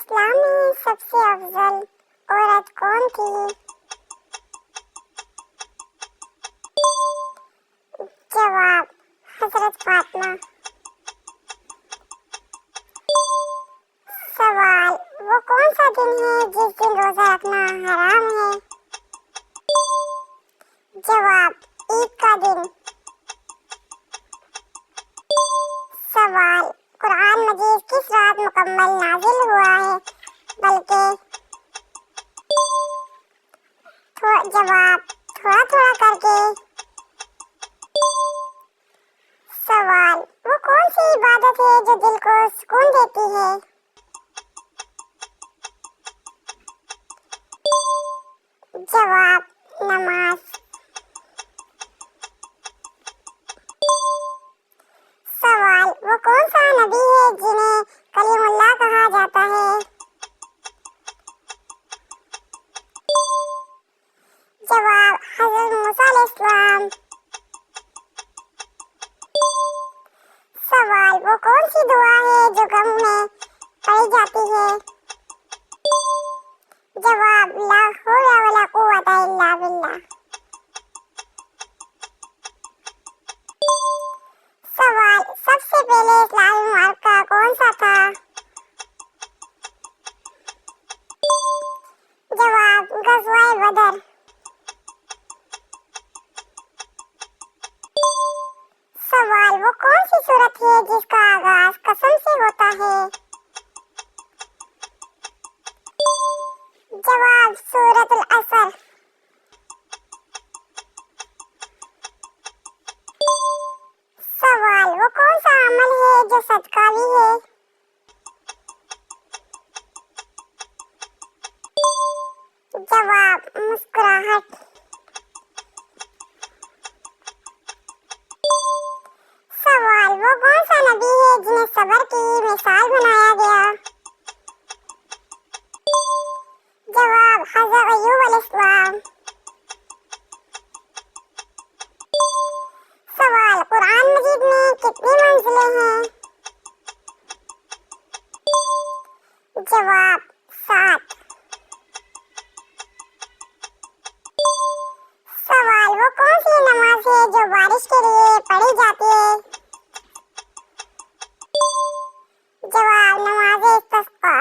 इस्लाम में सबसे अफजल औरत कौन थी? जवाब, हजरत फातिमा। सवाल, वो कौन सा दिन है जिस दिन रोजा रखना हराम है? जवाब, ईद का दिन। सवाल, कुरान मजीद किस रात मुकम्मल नाजिल हुआ है? बल्कि जवाब, थोड़ा थोड़ा करके। सवाल, वो कौन सी इबादत है जो दिल को सुकून देती है? जवाब, नमाज। सवाल, वो कौन सा नबी है जिन्हें कलीमुल्लाह कहा जाता है? जवाब, हज़रत मूसा अलैहिस्सलाम। सवाल, वो कौन सी दुआ है जो गम में पढ़ी जाती है? जवाब, ला हौला वला कुव्वता इल्ला बिल्लाह। सवाल, सबसे पहले इस्लामी मार्का कौन सा था? जवाब, गज़वाए बदर। सवाल, वो कौन सी सूरत है जिसका आगाज कसम से होता है? जवाब, सूरतुल असर। सवाल, वो कौन सा अमल है जो सदका भी है? जवाब, मुस्कुराहट। सवाल, वो कौन सा नबी है जिन्हें सब्र की मिसाल बनाया गया? जवाब, हज़रत अय्यूब अलैहिस्सलाम। सवाल, कुरान मजीद में कितनी मंजिलें हैं? जवाब, 7। सवाल, वो कौन सी नमाज है जो बारिश के लिए पढ़ी जाती है? जवाब, नमाज़े इस्तिस्क़ा।